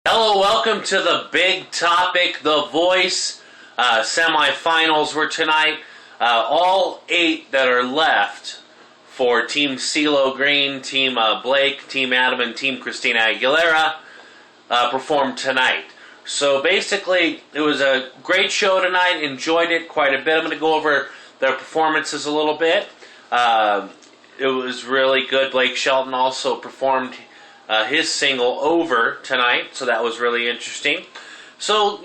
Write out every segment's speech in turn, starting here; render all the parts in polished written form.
Hello, welcome to the big topic, The Voice. Semifinals were tonight. All 8 that are left for Team CeeLo Green, Team Blake, Team Adam, and Team Christina Aguilera performed tonight. So basically, it was a great show tonight. Enjoyed it quite a bit. I'm going to go over their performances a little bit. It was really good. Blake Shelton also performed his single Over tonight, so that was really interesting. So,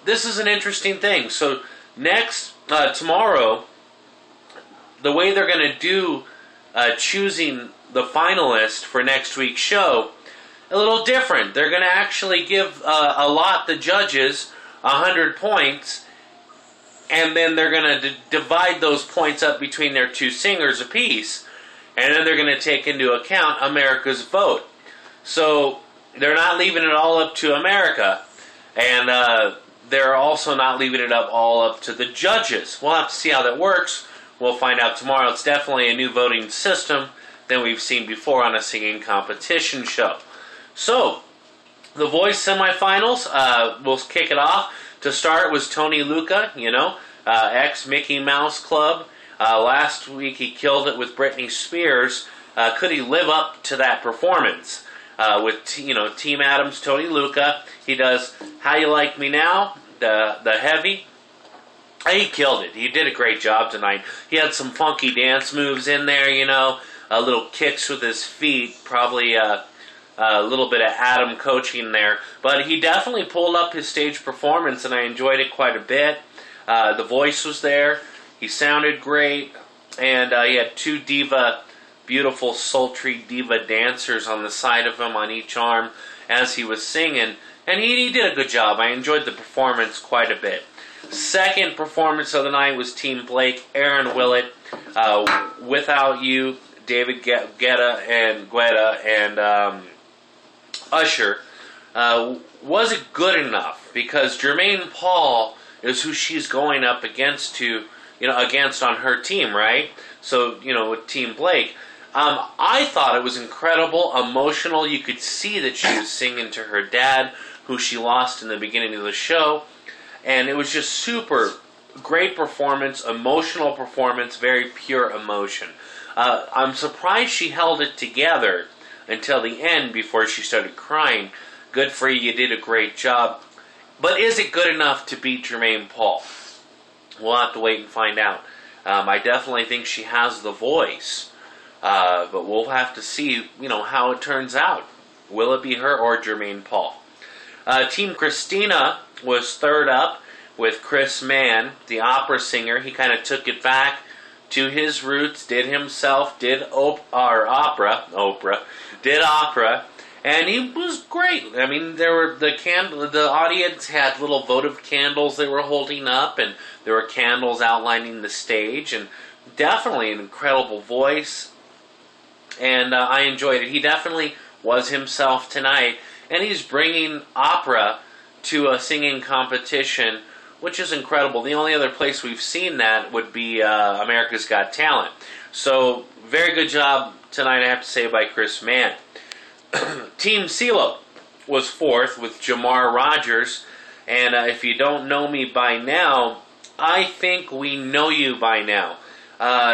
this is an interesting thing. So, tomorrow, the way they're going to do choosing the finalist for next week's show, a little different. They're going to actually allot the judges 100 points, and then they're going to divide those points up between their 2 singers apiece, and then they're going to take into account America's vote. So they're not leaving it all up to America, and they're also not leaving it all up to the judges. We'll have to see how that works. We'll find out tomorrow. It's definitely a new voting system than we've seen before on a singing competition show. So, The Voice semifinals, we'll kick it off. To start was Tony Lucca, ex-Mickey Mouse Club. Last week he killed it with Britney Spears. Could he live up to that performance? With Team Adams, Tony Lucca, he does How You Like Me Now, the heavy. He killed it. He did a great job tonight. He had some funky dance moves in there, little kicks with his feet, probably a little bit of Adam coaching there. But he definitely pulled up his stage performance, and I enjoyed it quite a bit. The voice was there. He sounded great, and he had 2 beautiful, sultry diva dancers on the side of him on each arm as he was singing, and he did a good job. I enjoyed the performance quite a bit. Second performance of the night was Team Blake, Erin, Willett, Without You, David Guetta and Usher. Was it good enough? Because Jermaine Paul is who she's going up against on her team, right? So, with Team Blake. I thought it was incredible, emotional. You could see that she was singing to her dad, who she lost in the beginning of the show. And it was just super great performance, emotional performance, very pure emotion. I'm surprised she held it together until the end before she started crying. Good for you, you did a great job. But is it good enough to beat Jermaine Paul? We'll have to wait and find out. I definitely think she has the voice. But we'll have to see, how it turns out. Will it be her or Jermaine Paul? Team Christina was third up with Chris Mann, the opera singer. He kind of took it back to his roots, did opera, and he was great. I mean, the audience had little votive candles they were holding up, and there were candles outlining the stage, and definitely an incredible voice. And I enjoyed it. He definitely was himself tonight. And he's bringing opera to a singing competition, which is incredible. The only other place we've seen that would be America's Got Talent. So, very good job tonight, I have to say, by Chris Mann. Team CeeLo was fourth with Jamar Rogers. And if you don't know me by now, I think we know you by now.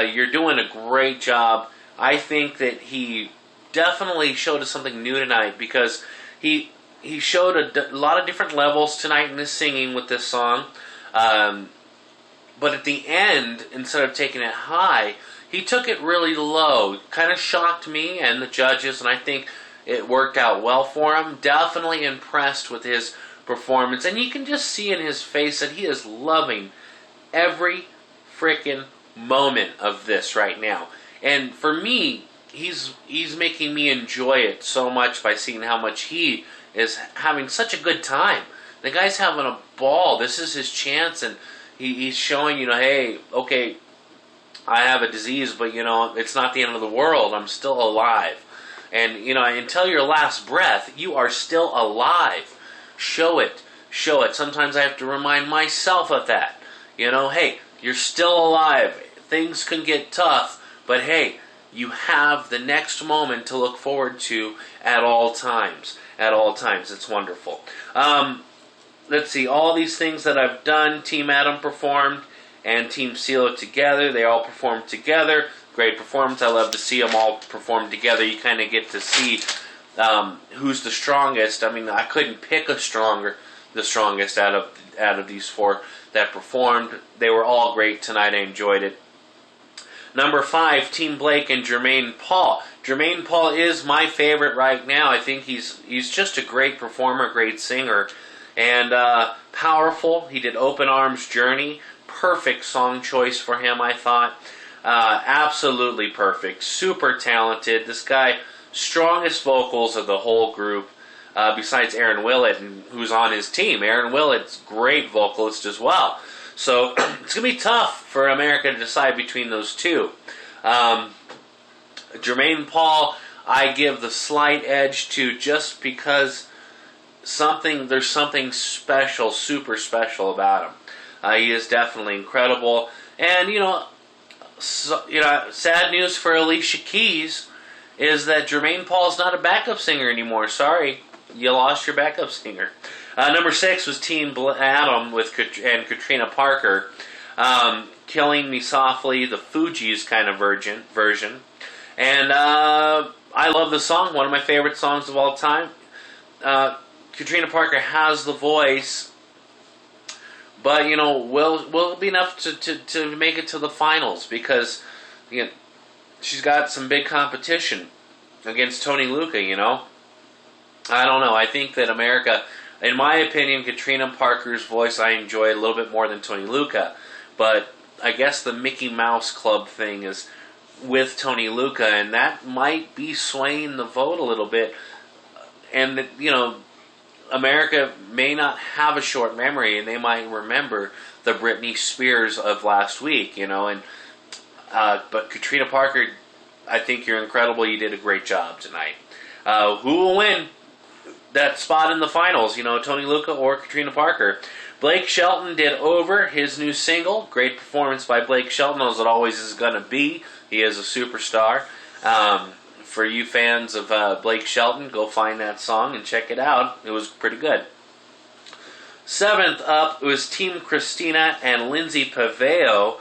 You're doing a great job. I think that he definitely showed us something new tonight, because he showed a lot of different levels tonight in his singing with this song. But at the end, instead of taking it high, he took it really low. Kind of shocked me and the judges, and I think it worked out well for him. Definitely impressed with his performance. And you can just see in his face that he is loving every freaking moment of this right now. And for me, he's making me enjoy it so much by seeing how much he is having such a good time. The guy's having a ball. This is his chance, and he's showing, hey, okay, I have a disease, but, it's not the end of the world. I'm still alive. And, until your last breath, you are still alive. Show it. Sometimes I have to remind myself of that. Hey, you're still alive. Things can get tough. But hey, you have the next moment to look forward to at all times. at all times. It's wonderful. Let's see, all these things that I've done, Team Adam performed and Team CeeLo together. They all performed together. Great performance. I love to see them all perform together. You kind of get to see who's the strongest. I mean, I couldn't pick the strongest out of these four that performed. They were all great tonight. I enjoyed it. Number 5, Team Blake and Jermaine Paul. Jermaine Paul is my favorite right now. I think he's just a great performer, great singer, and powerful. He did Open Arms Journey. Perfect song choice for him, I thought. Absolutely perfect. Super talented. This guy, strongest vocals of the whole group, besides Erin Willett, who's on his team. Erin Willett's great vocalist as well. So it's going to be tough for America to decide between those two. Jermaine Paul, I give the slight edge to, just because there's something special, super special about him. He is definitely incredible. And, sad news for Alicia Keys is that Jermaine Paul's not a backup singer anymore. Sorry, you lost your backup singer. Number 6 was Team Adam and Katrina Parker. Killing Me Softly, the Fugees kind of version. And I love the song, one of my favorite songs of all time. Katrina Parker has the voice, but will be enough to make it to the finals, because she's got some big competition against Tony Lucca. I don't know. I think that America, in my opinion, Katrina Parker's voice I enjoy a little bit more than Tony Lucca, but I guess the Mickey Mouse Club thing is with Tony Lucca, and that might be swaying the vote a little bit. And America may not have a short memory, and they might remember the Britney Spears of last week, but Katrina Parker, I think you're incredible. You did a great job tonight. Who will win that spot in the finals? Tony Lucca or Katrina Parker? Blake Shelton did Over, his new single. Great performance by Blake Shelton, as it always is going to be. He is a superstar. For you fans of Blake Shelton, go find that song and check it out. It was pretty good. 7th up was Team Christina and Lindsey Pavao.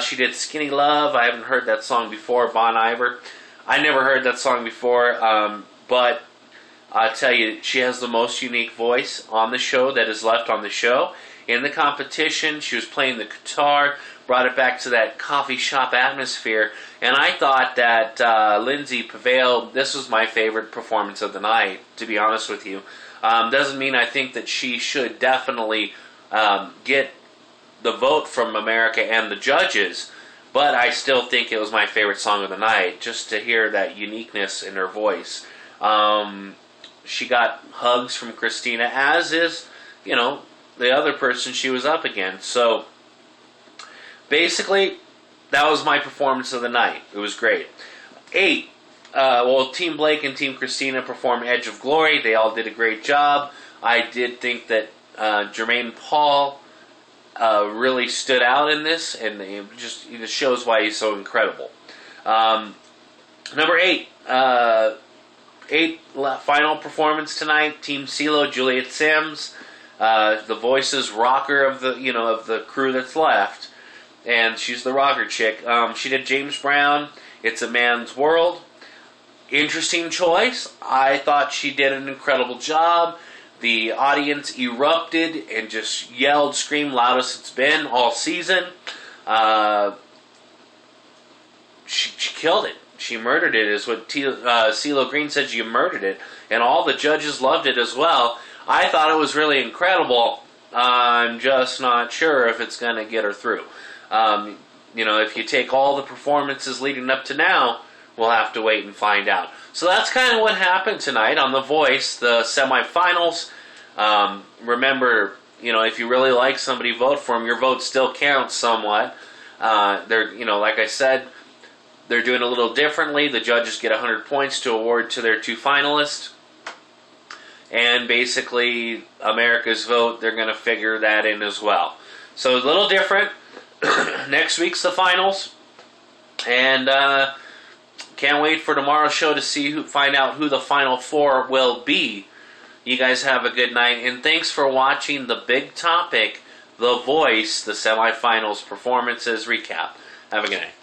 She did Skinny Love. I haven't heard that song before. Bon Iver. I never heard that song before, but I tell you, she has the most unique voice on the show that is left on the show. In the competition, she was playing the guitar, brought it back to that coffee shop atmosphere, and I thought that Lindsey Pavao, this was my favorite performance of the night, to be honest with you. Doesn't mean I think that she should definitely get the vote from America and the judges, but I still think it was my favorite song of the night, just to hear that uniqueness in her voice. She got hugs from Christina, as is, the other person she was up against. So, basically, that was my performance of the night. It was great. 8. Team Blake and Team Christina performed Edge of Glory. They all did a great job. I did think that Jermaine Paul really stood out in this, and it just shows why he's so incredible. Number 8. 8 final performance tonight. Team CeeLo, Juliet Sims, the voices rocker of the crew that's left, and she's the rocker chick. She did James Brown, It's a Man's World. Interesting choice. I thought she did an incredible job. The audience erupted and just yelled, screamed loudest it's been all season. She killed it. She murdered it, is what CeeLo Green said. You murdered it. And all the judges loved it as well. I thought it was really incredible. I'm just not sure if it's going to get her through. If you take all the performances leading up to now, we'll have to wait and find out. So that's kind of what happened tonight on The Voice, the semifinals. Remember, if you really like somebody, vote for them. Your vote still counts somewhat. Like I said, they're doing a little differently. The judges get 100 points to award to their 2 finalists. And basically, America's vote, they're going to figure that in as well. So a little different. Next week's the finals. And can't wait for tomorrow's show to find out who the final 4 will be You guys have a good night, and thanks for watching the big topic, The Voice, the semifinals performances recap. Have a good night.